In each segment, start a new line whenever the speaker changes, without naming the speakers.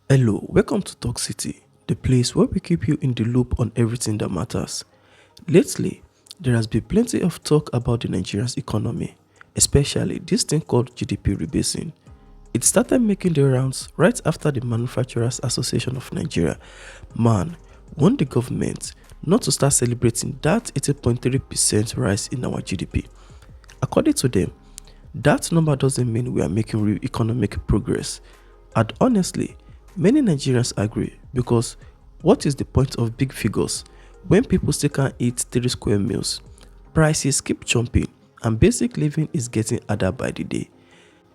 Hello, welcome to TalkCity, the place where we keep you in the loop on everything that matters. Lately, there has been plenty of talk about the Nigerian's economy, especially this thing called GDP rebasing. It started making the rounds right after the Manufacturers Association of Nigeria, MAN, warned the government not to start celebrating that 80.3% rise in our GDP. According to them, that number doesn't mean we are making real economic progress. And honestly, many Nigerians agree because what is the point of big figures when people still can't eat 3 square meals? Prices keep jumping and basic living is getting harder by the day.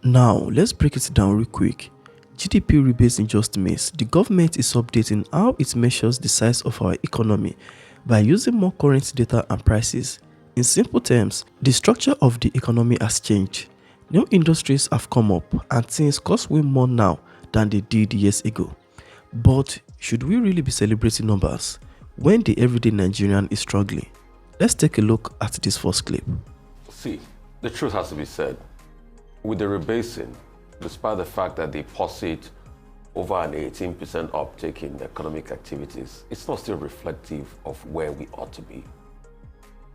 Now, let's break it down real quick. GDP rebasing just means the government is updating how it measures the size of our economy by using more current data and prices. In simple terms, the structure of the economy has changed. New industries have come up and things cost way more now than they did years ago. But should we really be celebrating numbers when the everyday Nigerian is struggling? Let's take a look at this first clip.
See, the truth has to be said. With the rebasing, despite the fact that they posit over an 18% uptick in economic activities, it's not still reflective of where we ought to be.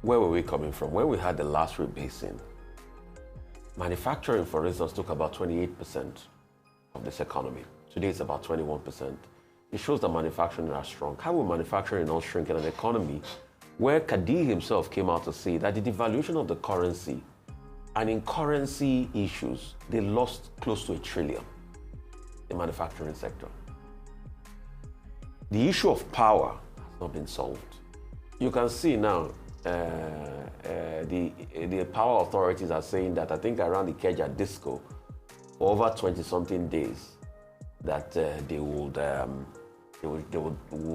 Where were we coming from? When we had the last rebasing, manufacturing, for instance, took about 28% of this economy. Today it's about 21%. It shows that manufacturing are strong. How will manufacturing not shrink in an economy where Kadi himself came out to say that the devaluation of the currency and in currency issues, they lost close to $1 trillion in the manufacturing sector. The issue of power has not been solved. You can see now the power authorities are saying that I think around the Keja disco, for over 20-something days, that they will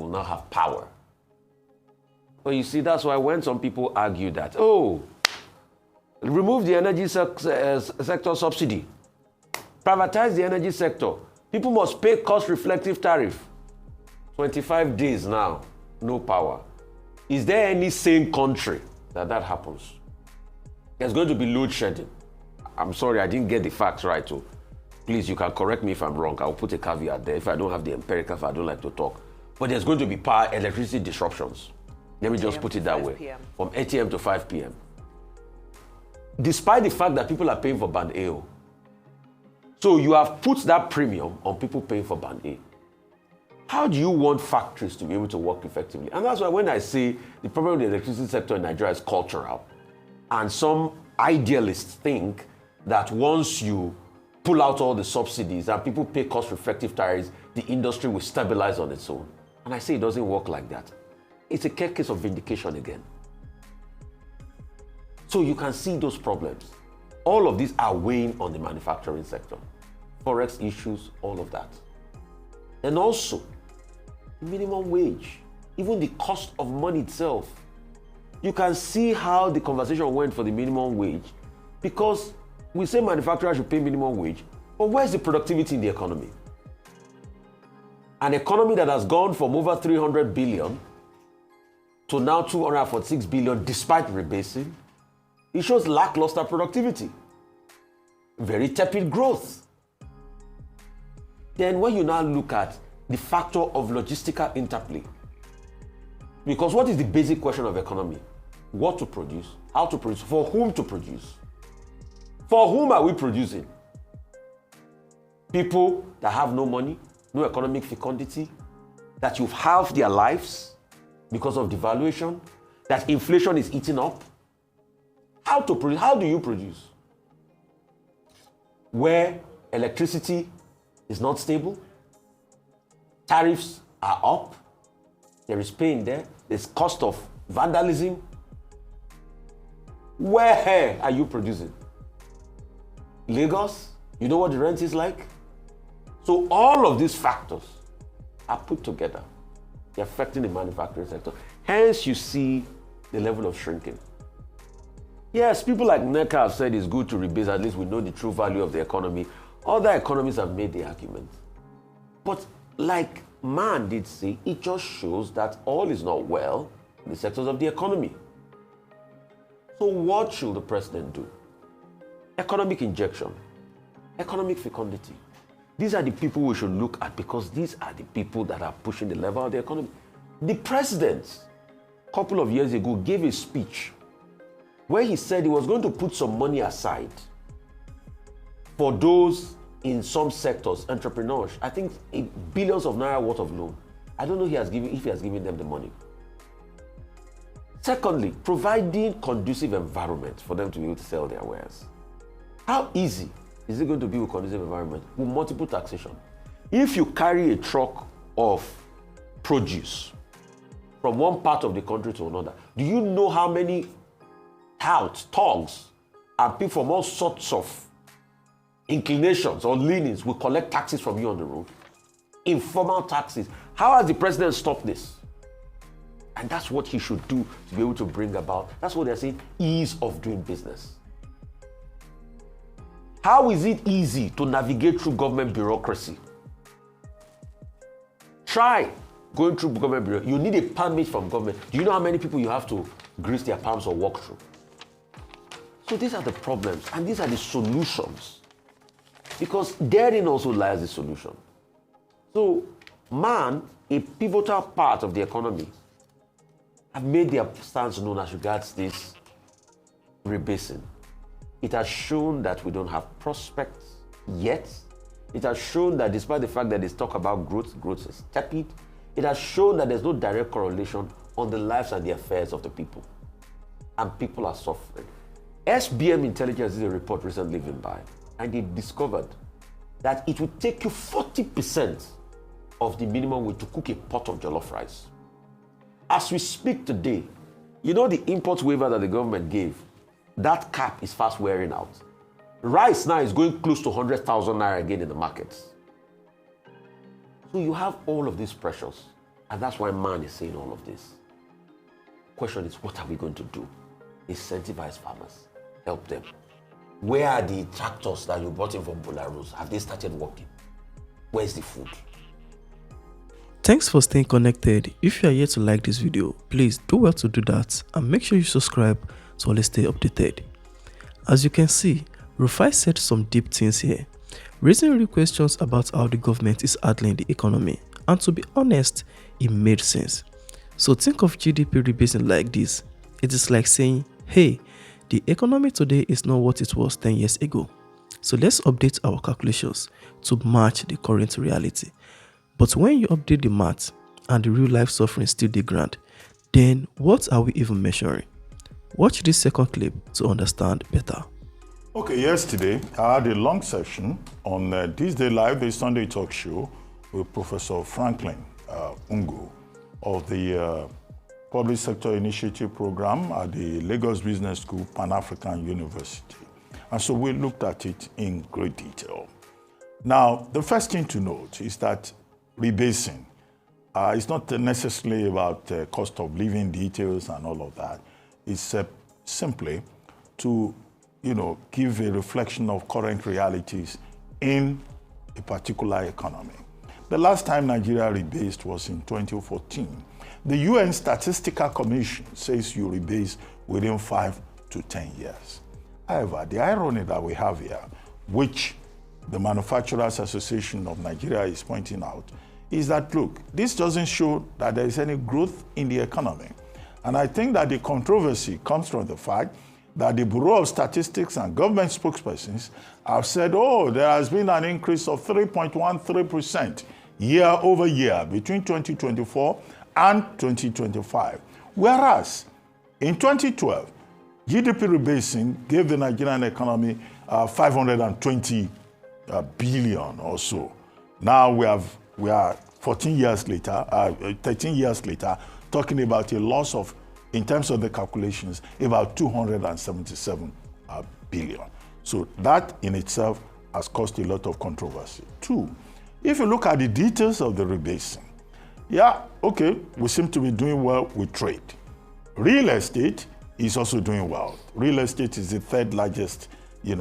not have power. But you see, that's why when some people argue that, remove the energy sector subsidy, privatize the energy sector, people must pay cost-reflective tariff. 25 days now, no power. Is there any sane country that happens? There's going to be load shedding. I'm sorry, I didn't get the facts right. So please, you can correct me if I'm wrong. I'll put a caveat there. If I don't have the empirical, I don't like to talk. But there's going to be electricity disruptions. Let me just put it that way. From 8 a.m. to 5 p.m. Despite the fact that people are paying for band A. So you have put that premium on people paying for band A. How do you want factories to be able to work effectively? And that's why when I say the problem with the electricity sector in Nigeria is cultural, and some idealists think that once you pull out all the subsidies and people pay cost-reflective tariffs, the industry will stabilize on its own. And I say it doesn't work like that. It's a case of vindication again. So you can see those problems. All of these are weighing on the manufacturing sector. Forex issues, all of that. And also, minimum wage, even the cost of money itself. You can see how the conversation went for the minimum wage because we say manufacturers should pay minimum wage, but where's the productivity in the economy? An economy that has gone from over 300 billion to now 246 billion despite rebasing, it shows lackluster productivity, very tepid growth. Then when you now look at the factor of logistical interplay, because what is the basic question of economy? What to produce, how to produce, for whom to produce? For whom are we producing? People that have no money, no economic fecundity, that you've halved their lives because of devaluation, that inflation is eating up. How to produce? How do you produce? Where electricity is not stable, tariffs are up, there is pain there, there's cost of vandalism. Where are you producing? Lagos, you know what the rent is like? So all of these factors are put together. They're affecting the manufacturing sector. Hence, you see the level of shrinking. Yes, people like NECA have said it's good to rebase, at least we know the true value of the economy. Other economies have made the argument. But like Man did say, it just shows that all is not well in the sectors of the economy. So what should the president do? Economic injection, economic fecundity. These are the people we should look at because these are the people that are pushing the level of the economy. The president, a couple of years ago, gave a speech where he said he was going to put some money aside for those in some sectors, entrepreneurs. I think billions of naira worth of loan. I don't know if he has given them the money. Secondly, providing conducive environment for them to be able to sell their wares. How easy is it going to be with conducive environment? With multiple taxation. If you carry a truck of produce from one part of the country to another, do you know how many touts, thugs, and people from all sorts of inclinations or leanings will collect taxes from you on the road? Informal taxes. How has the president stopped this? And that's what he should do to be able to bring about, that's what they're saying, ease of doing business. How is it easy to navigate through government bureaucracy? Try going through government bureaucracy. You need a permit from government. Do you know how many people you have to grease their palms or walk through? So these are the problems and these are the solutions. Because therein also lies the solution. So man, a pivotal part of the economy, have made their stance known as regards this rebasing. It has shown that we don't have prospects yet. It has shown that despite the fact that they talk about growth is tepid. It has shown that there's no direct correlation on the lives and the affairs of the people. And people are suffering. SBM Intelligence did a report recently given by, and they discovered that it would take you 40% of the minimum wage to cook a pot of jollof rice. As we speak today, you know the import waiver that the government gave, that cap is fast wearing out. Rice now is going close to 100,000 naira again in the markets. So you have all of these pressures, and that's why man is saying all of this. Question is, what are we going to do? Incentivize farmers, help them. Where are the tractors that you bought in from Belarus? Have they started working? Where's the food?
Thanks for staying connected. If you are yet to like this video, please do well to do that and make sure you subscribe to always stay updated. As you can see, Rufai said some deep things here, raising real questions about how the government is handling the economy, and to be honest, it made sense. So think of GDP rebasing like this. It is like saying, hey, the economy today is not what it was 10 years ago. So let's update our calculations to match the current reality. But when you update the math and the real life suffering still degrade, then what are we even measuring? Watch this second clip to understand better.
Okay, yesterday I had a long session on This Day Live, the Sunday talk show with Professor Franklin Ungu of the Public Sector Initiative Program at the Lagos Business School, Pan-African University. And so we looked at it in great detail. Now, the first thing to note is that rebasing is not necessarily about cost of living details and all of that. It's simply to, give a reflection of current realities in a particular economy. The last time Nigeria rebased was in 2014. The UN Statistical Commission says you rebase within 5 to 10 years. However, the irony that we have here, which the Manufacturers Association of Nigeria is pointing out, is that, look, this doesn't show that there is any growth in the economy. And I think that the controversy comes from the fact that the Bureau of Statistics and government spokespersons have said, there has been an increase of 3.13% year over year between 2024 and 2025. Whereas in 2012, GDP rebasing gave the Nigerian economy 520 billion or so. Now we are 13 years later, talking about a loss of, in terms of the calculations, about 277 billion. So that in itself has caused a lot of controversy. Two, if you look at the details of the rebasing, we seem to be doing well with trade. Real estate is also doing well. Real estate is the third largest,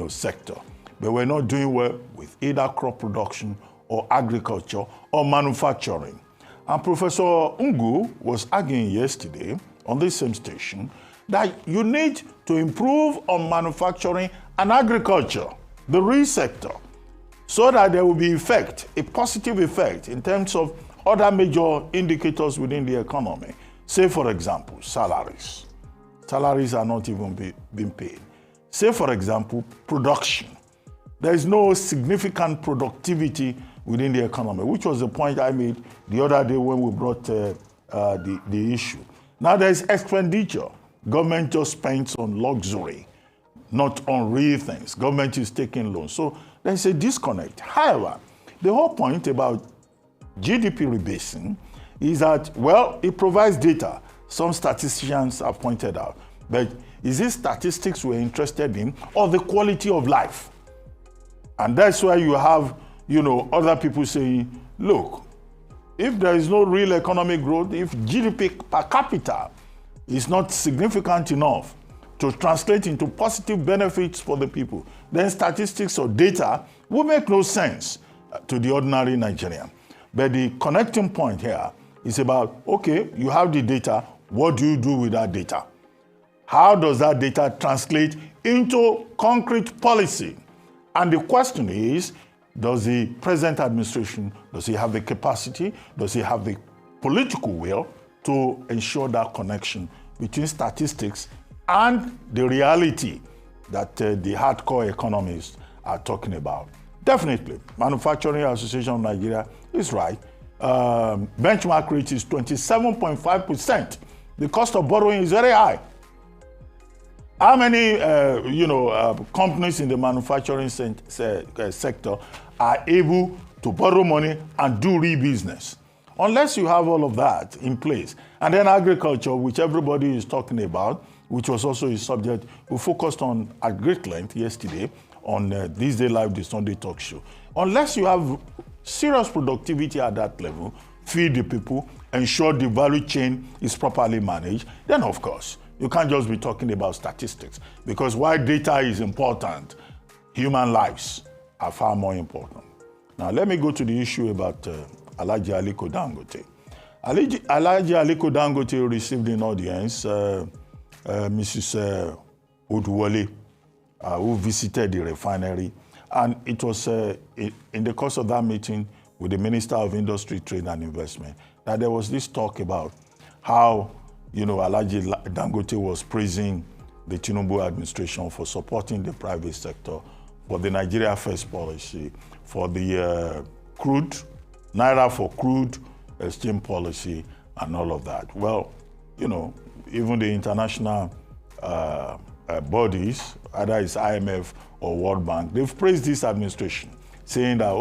sector. But we're not doing well with either crop production or agriculture or manufacturing. And Professor Ungu was arguing yesterday on this same station that you need to improve on manufacturing and agriculture, the real sector, so that there will be effect, a positive effect in terms of other major indicators within the economy. Say, for example, salaries. Salaries are not even being paid. Say, for example, production. There is no significant productivity within the economy, which was the point I made the other day when we brought the issue. Now there's expenditure. Government just spends on luxury, not on real things. Government is taking loans. So there's a disconnect. However, the whole point about GDP rebasing is that, well, it provides data. Some statisticians have pointed out. But is it statistics we're interested in or the quality of life? And that's why you have, other people saying, look, if there is no real economic growth, if GDP per capita is not significant enough to translate into positive benefits for the people, then statistics or data will make no sense to the ordinary Nigerian. But the connecting point here is about, okay, you have the data, what do you do with that data? How does that data translate into concrete policy? And the question is, does the present administration, does he have the capacity, does he have the political will to ensure that connection between statistics and the reality that the hardcore economists are talking about? Definitely, Manufacturing Association of Nigeria is right. Benchmark rate is 27.5%. The cost of borrowing is very high. How many, companies in the manufacturing sector are able to borrow money and do real business? Unless you have all of that in place. And then agriculture, which everybody is talking about, which was also a subject we focused on at great length yesterday on This Day Live, the Sunday Talk Show. Unless you have serious productivity at that level, feed the people, ensure the value chain is properly managed, then of course, you can't just be talking about statistics. Because while data is important, human lives are far more important. Now, let me go to the issue about Alhaji Aliko Dangote. Alhaji Aliko Dangote received in audience Mrs. Oduwole, who visited the refinery. And it was in the course of that meeting with the Minister of Industry, Trade and Investment that there was this talk about how Alhaji Dangote was praising the Tinubu administration for supporting the private sector, for the Nigeria First policy, for the crude, Naira for crude exchange policy, and all of that. Well, even the international bodies, either it's IMF or World Bank, they've praised this administration, saying that,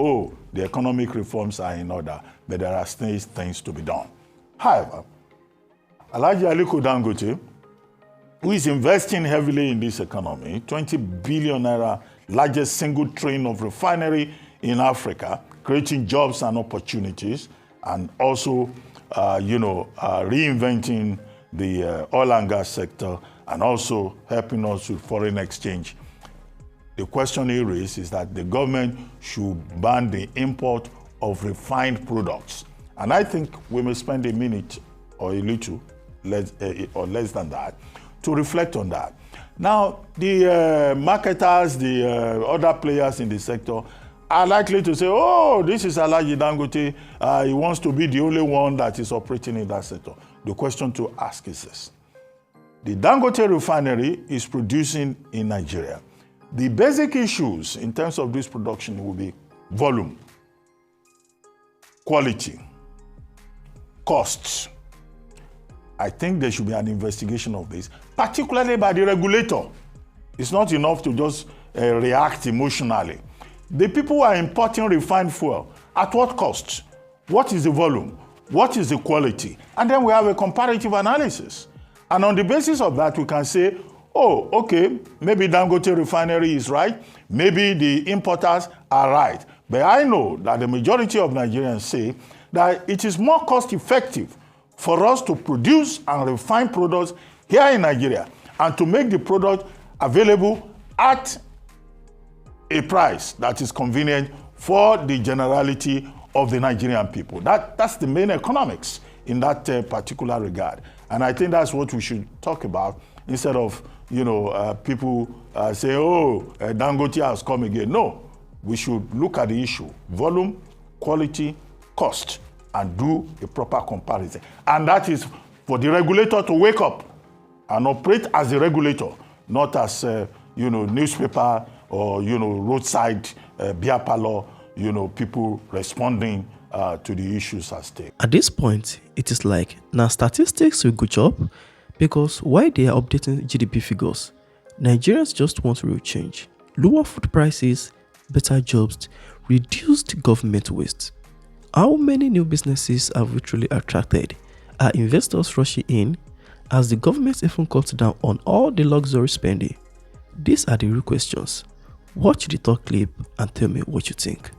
the economic reforms are in order, but there are still things to be done. However, Alhaji Aliko Dangote, who is investing heavily in this economy, 20 billion naira, largest single train of refinery in Africa, creating jobs and opportunities, and also, reinventing the oil and gas sector, and also helping us with foreign exchange. The question he raised is that the government should ban the import of refined products. And I think we may spend a minute or a little, less than that, to reflect on that. Now, the marketers, the other players in the sector are likely to say, this is Alhaji Dangote, he wants to be the only one that is operating in that sector. The question to ask is this. The Dangote refinery is producing in Nigeria. The basic issues in terms of this production will be volume, quality, costs. I think there should be an investigation of this, particularly by the regulator. It's not enough to just react emotionally. The people who are importing refined fuel, at what cost? What is the volume? What is the quality? And then we have a comparative analysis. And on the basis of that, we can say, okay, maybe Dangote refinery is right. Maybe the importers are right. But I know that the majority of Nigerians say that it is more cost effective for us to produce and refine products here in Nigeria and to make the product available at a price that is convenient for the generality of the Nigerian people. That's the main economics in that particular regard. And I think that's what we should talk about instead of, people say, Dangote has come again. No, we should look at the issue, volume, quality, cost, and do a proper comparison. And that is for the regulator to wake up and operate as a regulator, not as newspaper or roadside beer parlor, people responding to the issues at stake.
At this point, it is like, now statistics will good job, because why they are updating GDP figures, Nigerians just want real change. Lower food prices, better jobs, reduced government waste. How many new businesses have we truly attracted? Are investors rushing in? Has the government even cut down on all the luxury spending? These are the real questions. Watch the talk clip and tell me what you think.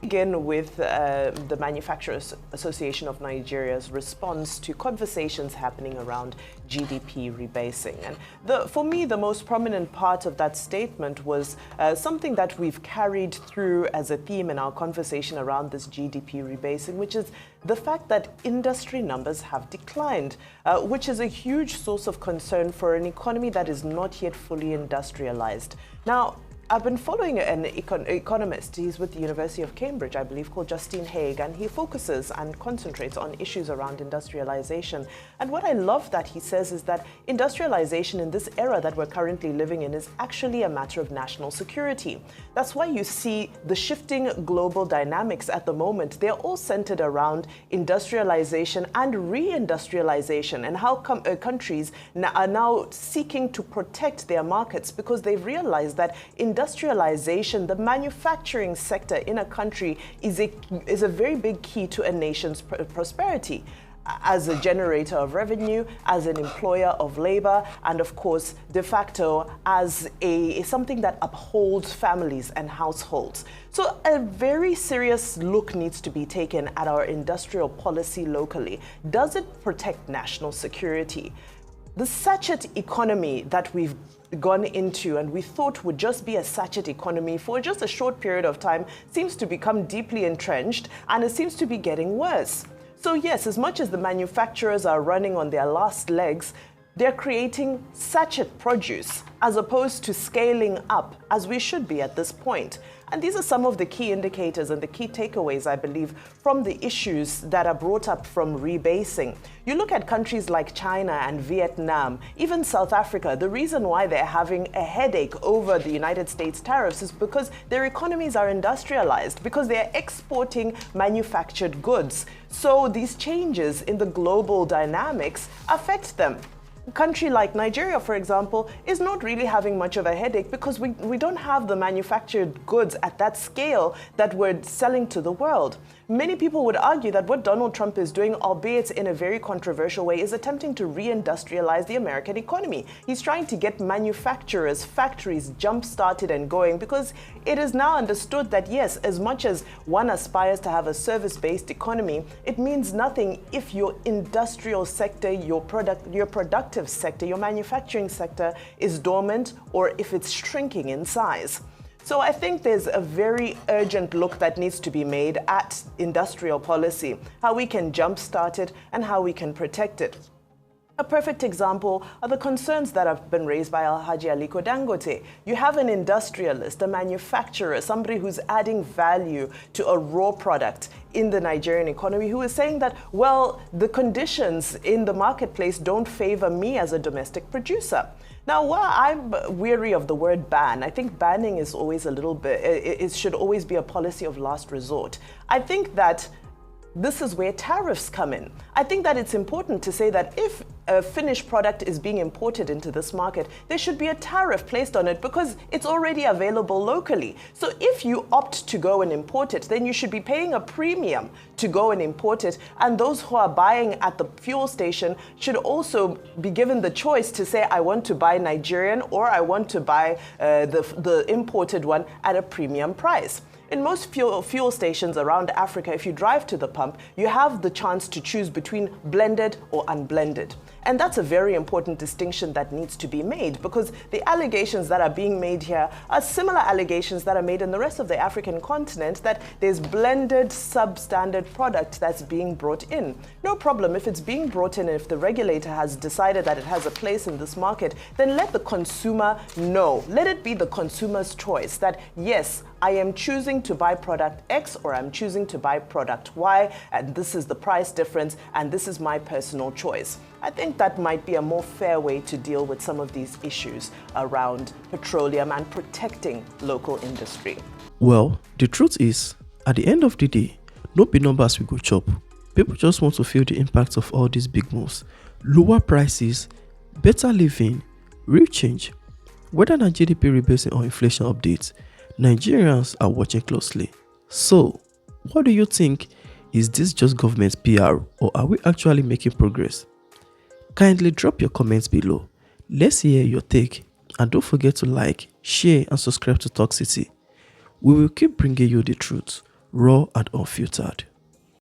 Begin with the Manufacturers Association of Nigeria's response to conversations happening around GDP rebasing. And for me, the most prominent part of that statement was something that we've carried through as a theme in our conversation around this GDP rebasing, which is the fact that industry numbers have declined, which is a huge source of concern for an economy that is not yet fully industrialized. Now, I've been following an economist, he's with the University of Cambridge, I believe, called Justine Haig, and he focuses and concentrates on issues around industrialization. And what I love that he says is that industrialization in this era that we're currently living in is actually a matter of national security. That's why you see the shifting global dynamics at the moment. They're all centered around industrialization and reindustrialization, and how countries are now seeking to protect their markets because they've realized that industrialization, the manufacturing sector in a country is a very big key to a nation's prosperity, as a generator of revenue, as an employer of labor, and of course, de facto, as something that upholds families and households. So a very serious look needs to be taken at our industrial policy locally. Does it protect national security? The sachet economy that we've gone into and we thought would just be a sachet economy for just a short period of time seems to become deeply entrenched, and it seems to be getting worse. So yes, as much as the manufacturers are running on their last legs, they're creating sachet produce as opposed to scaling up as we should be at this point. And these are some of the key indicators and the key takeaways, I believe, from the issues that are brought up from rebasing. You look at countries like China and Vietnam, even South Africa, the reason why they're having a headache over the United States tariffs is because their economies are industrialized, because they're exporting manufactured goods. So these changes in the global dynamics affect them. A country like Nigeria, for example, is not really having much of a headache because we don't have the manufactured goods at that scale that we're selling to the world. Many people would argue that what Donald Trump is doing, albeit in a very controversial way, is attempting to reindustrialize the American economy. He's trying to get manufacturers, factories jump-started and going, because it is now understood that, yes, as much as one aspires to have a service-based economy, it means nothing if your industrial sector, your productive sector, your manufacturing sector is dormant, or if it's shrinking in size. So I think there's a very urgent look that needs to be made at industrial policy, how we can jumpstart it and how we can protect it. A perfect example are the concerns that have been raised by Alhaji Aliko Dangote. You have an industrialist, a manufacturer, somebody who's adding value to a raw product in the Nigerian economy, who is saying that, well, the conditions in the marketplace don't favor me as a domestic producer. Now, while I'm weary of the word ban, I think banning is always a little bit, it should always be a policy of last resort. I think that this is where tariffs come in. I think that it's important to say that if a finished product is being imported into this market, there should be a tariff placed on it because it's already available locally. So if you opt to go and import it, then you should be paying a premium to go and import it. And those who are buying at the fuel station should also be given the choice to say, I want to buy Nigerian or I want to buy the imported one at a premium price. In most fuel stations around Africa, if you drive to the pump, you have the chance to choose between blended or unblended. And that's a very important distinction that needs to be made, because the allegations that are being made here are similar allegations that are made in the rest of the African continent, that there's blended substandard product that's being brought in. No problem. If it's being brought in, if the regulator has decided that it has a place in this market, then let the consumer know. Let it be the consumer's choice that, yes, I am choosing to buy product X or I'm choosing to buy product Y, and this is the price difference, and this is my personal choice. I think that might be a more fair way to deal with some of these issues around petroleum and protecting local industry.
Well, the truth is, at the end of the day, no be numbers we go chop. People just want to feel the impact of all these big moves. Lower prices, better living, real change. Whether na GDP rebasing or inflation updates, Nigerians are watching closely. So, what do you think? Is this just government PR, or are we actually making progress? Kindly drop your comments below. Let's hear your take, and don't forget to like, share and subscribe to TalkCity. We will keep bringing you the truth, raw and unfiltered.